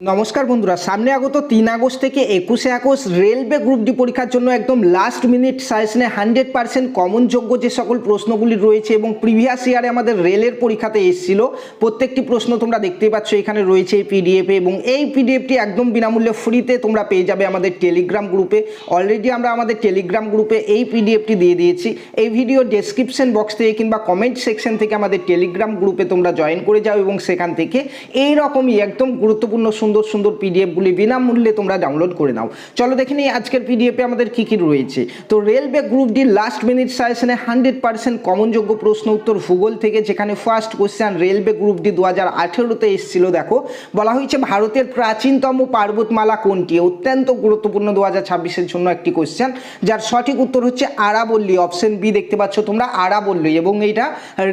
নমস্কার বন্ধুরা, সামনে আগত 3 আগস্ট থেকে 21 আগস্ট রেলওয়ে গ্রুপ ডি পরীক্ষার জন্য একদম লাস্ট মিনিট সাজেশনে 100% কমন যোগ্য যে সকল প্রশ্নগুলি রয়েছে এবং প্রিভিয়াস ইয়ারে আমাদের রেলের পরীক্ষাতে এসেছিল প্রত্যেকটি প্রশ্ন তোমরা দেখতেই পাচ্ছ এখানে রয়েছে এই পিডিএফে, এবং এই পিডিএফটি একদম বিনামূল্যে ফ্রিতে তোমরা পেয়ে যাবে আমাদের টেলিগ্রাম গ্রুপে। অলরেডি আমরা আমাদের টেলিগ্রাম গ্রুপে এই পিডিএফটি দিয়ে দিয়েছি। এই ভিডিও ডেসক্রিপশন বক্স থেকে কিংবা কমেন্ট সেকশন থেকে আমাদের টেলিগ্রাম গ্রুপে তোমরা জয়েন করে যাও এবং সেখান থেকে এই রকমই একদম গুরুত্বপূর্ণ সুন্দর সুন্দর পিডিএফগুলি বিনামূল্যে তোমরা ডাউনলোড করে নাও। চলো দেখে নিই আজকের পিডিএফে আমাদের কি কি রয়েছে। তো railway group D last minute সাজেশনে 100% কমনযোগ্য প্রশ্ন উত্তর ভূগোল থেকে, যেখানে first question railway group D 2018-তে এসেছিল। দেখো বলা হয়েছে ভারতের প্রাচীনতম পর্বতমালা কোনটি? অত্যন্ত গুরুত্বপূর্ণ 2026-এর জন্য একটি কোশ্চেন, যার সঠিক উত্তর হচ্ছে আরাবল্লী। অপশন বি দেখতে পাচ্ছ তোমরা, আরাবল্লী, এবং এইটা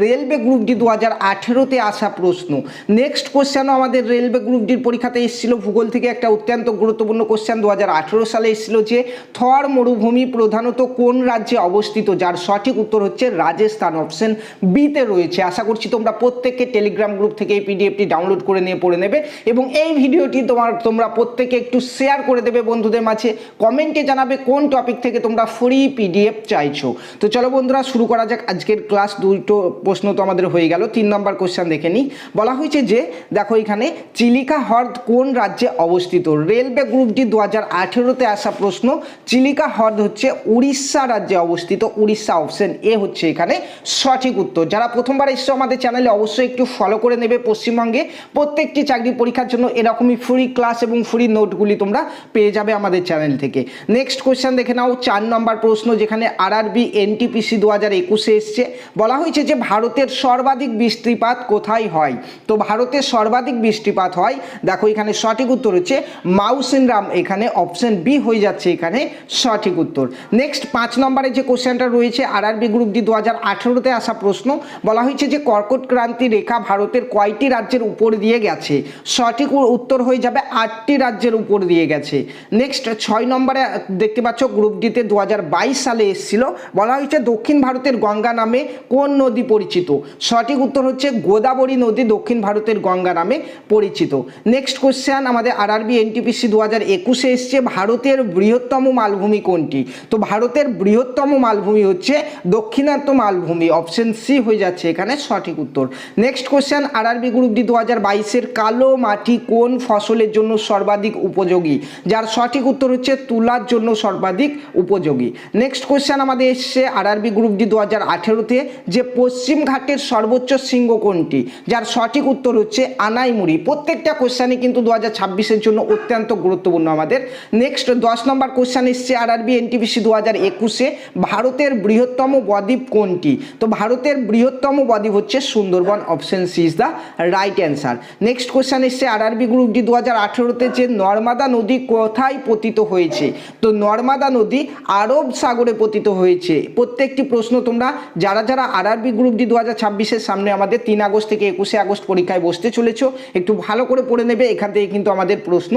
রেলওয়ে গ্রুপ ডি 2018-তে আসা প্রশ্ন। নেক্সট কোশ্চেনও আমাদের রেলওয়ে গ্রুপ ডির পরীক্ষাতে এসেছিল ভূগোল থেকে, একটা অত্যন্ত গুরুত্বপূর্ণ কোশ্চেন 2018 সালে এসেছিল, যে থর মরুভূমি প্রধানত কোন রাজ্যে অবস্থিত? যার সঠিক উত্তর হচ্ছে রাজস্থান। অপশন বিতে রয়েছে। আশা করছি তোমরা প্রত্যেককে টেলিগ্রাম গ্রুপ থেকে এই পিডিএফটি ডাউনলোড করে নিয়ে পড়ে নেবে, এবং এই ভিডিওটি তোমরা প্রত্যেকে একটু শেয়ার করে দেবে বন্ধুদের মাঝে। কমেন্টে জানাবে কোন টপিক থেকে তোমরা ফ্রি পিডিএফ চাইছো। তো চলো বন্ধুরা শুরু করা যাক আজকের ক্লাস। দুটো প্রশ্ন তো আমাদের হয়ে গেল। 3 নম্বর কোশ্চেন দেখে নিই। বলা হয়েছে যে দেখো এখানে চিলিকা হ্রদ কোন রাজ্যে অবস্থিত? রেলওয়ে গ্রুপ ডি 2018-তে আসা প্রশ্ন। চিলিকা হ্রদ হচ্ছে উড়িষ্যা রাজ্যে অবস্থিত। উড়িষ্যা, অপশন এ হচ্ছে এখানে সঠিক উত্তর। যারা প্রথমবার এসছো আমাদের চ্যানেলে অবশ্যই একটু ফলো করে নেবে। পশ্চিমবঙ্গে প্রত্যেকটি চাকরি পরীক্ষার জন্য এরকমই ফ্রি ক্লাস এবং ফ্রি নোটগুলি তোমরা পেয়ে যাবে আমাদের চ্যানেল থেকে। নেক্সট কোশ্চেন দেখে নাও, 4 নম্বর প্রশ্ন, যেখানে আরআরবি এনটিপিসি 2021-এ এসছে। বলা হয়েছে যে ভারতের সর্বাধিক বৃষ্টিপাত কোথায় হয়? তো ভারতের সর্বাধিক বৃষ্টিপাত হয়, দেখো এখানে সঠিক উত্তর হচ্ছে মাউসিনরাম। এখানে অপশন বি হয়ে যাচ্ছে এখানে সঠিক উত্তর। নেক্সট 5 নম্বরে যে কোশ্চেনটা রয়েছে আরআরবি গ্রুপ ডি 2018-তে আসা প্রশ্ন। বলা হয়েছে যে কর্কট ক্রান্তি রেখা ভারতের কয়টি রাজ্যের উপর দিয়ে গেছে? সঠিক উত্তর হয়ে যাবে 8টি রাজ্যের উপর দিয়ে গেছে। নেক্সট 6 নম্বরে দেখতে পাচ্ছ গ্রুপ ডিতে 2022 সালে এসেছিল। বলা হয়েছে দক্ষিণ ভারতের গঙ্গা নামে কোন নদী পরিচিত? সঠিক উত্তর হচ্ছে গোদাবরী নদী দক্ষিণ ভারতের গঙ্গা নামে পরিচিত। নেক্সট কোশ্চেন আমাদের আরআরবি এনটিপিসি 2021-এ এসছে, ভারতের বৃহত্তম মালভূমি কোনটি? তো ভারতের বৃহত্তম মালভূমি হচ্ছে দক্ষিণাত্য মালভূমি। অপশন সি হয়ে যাচ্ছে এখানে সঠিক উত্তর। Next question RRB group D 2022-এর কালো মাটি কোন ফসলের জন্য সর্বাধিক উপযোগী? যার সঠিক উত্তর হচ্ছে তুলার জন্য সর্বাধিক উপযোগী। নেক্সট কোশ্চেন আমাদের এসছে আরআরবি গ্রুপ ডি 2018-তে, যে পশ্চিম ঘাটের সর্বোচ্চ শৃঙ্গ কোনটি? যার সঠিক উত্তর হচ্ছে আনাইমুড়ি। প্রত্যেকটা কোশ্চেনই কিন্তু 2026-এর জন্য অত্যন্ত গুরুত্বপূর্ণ আমাদের। নেক্সট 10 নম্বর কোশ্চেন এসছে আরআরবি এনটিপিসি 2021-এ, ভারতের বৃহত্তম বদ্বীপ কোনটি? তো ভারতের বৃহত্তম বদ্বীপ হচ্ছে Sundarban. Option C is the right answer. Next question এসছে আরআরবি গ্রুপ ডি 2018-তে, যে নর্মদা নদী কোথায় পতিত হয়েছে? তো নর্মদা নদী আরব সাগরে পতিত হয়েছে। প্রত্যেকটি প্রশ্ন তোমরা যারা যারা আরআরবি গ্রুপ ডি 2026-এর সামনে আমাদের 3 আগস্ট থেকে 21 আগস্ট পরীক্ষায় বসতে চলেছো, একটু ভালো করে পড়ে নেবে। এখান থেকে কিন্তু আমাদের প্রশ্ন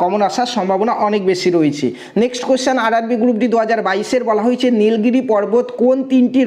কমন আসার সম্ভাবনা অনেক বেশি রয়েছে। Next question RRB group D 2022-এর বলা হয়েছে নীলগিরি পর্বত কোন 3টি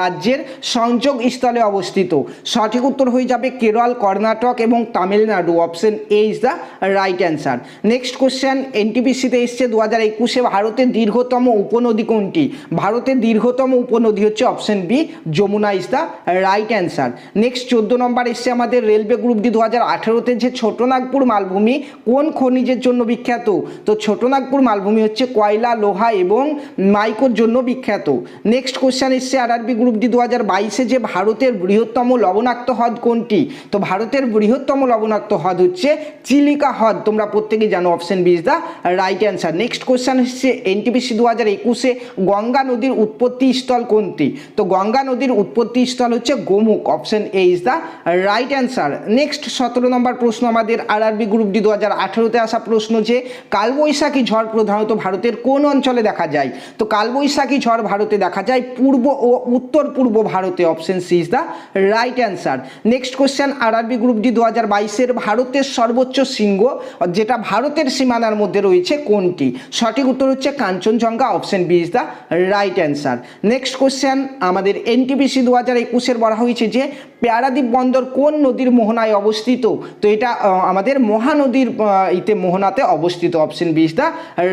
রাজ্যের সংযোগ স্থলে অবস্থিত? সঠিক উত্তর হয়ে যাবে কেরল, কর্ণাটক এবং Tamil Nadu. Option A is the right answer. Next question এনটিপিসিতে এসছে 2021-এ, ভারতের দীর্ঘতম উপনদী কোনটি? ভারতের দীর্ঘতম উপনদী হচ্ছে option B Yamuna is the right answer. Next 14 number এসছে আমাদের রেলওয়ে গ্রুপ ডি 2018-তে, যে ছোটনাগপুর মালভূমি কোন খনিজের জন্য বিখ্যাত? তো ছোটনাগপুর মালভূমি হচ্ছে কয়লা, লোহা এবং মাইকোর জন্য বিখ্যাত। নেক্সট কোশ্চেন এসছে আরআরবি গ্রুপ ডি 2022-এ, যে ভারতের বৃহত্তম লবণাক্ত হ্রদ কোনটি? তো ভারতের বৃহত্তম লবণাক্ত হ্রদ হচ্ছে চিলিকা হ্রদ। তোমরা প্রত্যেকেই জানো option B is the right answer. Next question এসছে এনটিপিসি 2021-এ, গঙ্গা নদীর উৎপত্তি স্থল কোনটি? তো গঙ্গা নদীর উৎপত্তি স্থল হচ্ছে Gomukh. Option A is the right answer. Next 17 নম্বর প্রশ্ন আমাদের আরআরবি গ্রুপ ডি 2018-তে আসা প্রশ্ন, যে কালবৈশাখী ঝড় প্রধানত ভারতের কোন অঞ্চলে দেখা যায়? তো কালবৈশাখী ঝড় ভারতে দেখা যায় পূর্ব ও উত্তর পূর্ব ভারতে। Option C is the right answer. Next question RRB group D 2022-এর, ভারতের সর্বোচ্চ শৃঙ্গ যেটা ভারতের সীমানার মধ্যে রয়েছে কোনটি? সঠিক উত্তর হচ্ছে Kanchenjunga. Option B is the right answer. Next question আমাদের এনটিপিসি 2021-এর বলা হয়েছে, যে প্যারাদ্বীপ বন্দর কোন নদীর মোহনায় অবস্থিত? তো এটা আমাদের আমাদের মহানদীর ইতে মোহনাতে অবস্থিত। Option B is the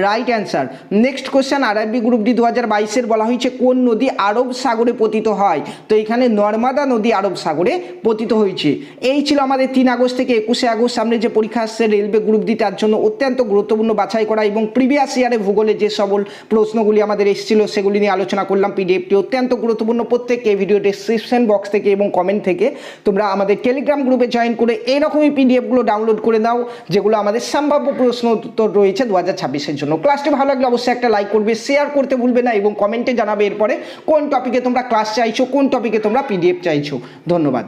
right answer. Next question, RRB group D 2022-এর বলা হয়েছে কোন নদী আরব সাগরে পতিত হয়? তো এখানে নর্মদা নদী আরব সাগরে পতিত হয়েছে। এই ছিল আমাদের 3 আগস্ট থেকে 21 আগস্ট সামনে যে পরীক্ষা আসছে রেলওয়ে গ্রুপ ডি, তার জন্য অত্যন্ত গুরুত্বপূর্ণ বাছাই করা এবং প্রিভিয়াস ইয়ারে ভূগোলে যে সকল প্রশ্নগুলি আমাদের এসেছিল সেগুলি নিয়ে আলোচনা করলাম। পিডিএফটি অত্যন্ত গুরুত্বপূর্ণ। প্রত্যেককে এই ভিডিও ডেসক্রিপশন বক্স থেকে এবং কমেন্ট থেকে তোমরা আমাদের টেলিগ্রাম গ্রুপে জয়েন করে এইরকমই পিডিএফগুলো ডাউনলোড করে দাও, যেগুলো আমাদের সম্ভাব্য প্রশ্ন উত্তর রয়েছে 2026-এর জন্য। ক্লাসটি ভালো লাগলে অবশ্যই একটা লাইক করবে, শেয়ার করতে ভুলবে না এবং কমেন্টে জানাবে এরপরে কোন টপিকে তোমরা ক্লাস চাইছো, কোন টপিকে তোমরা পিডিএফ চাইছো। ধন্যবাদ।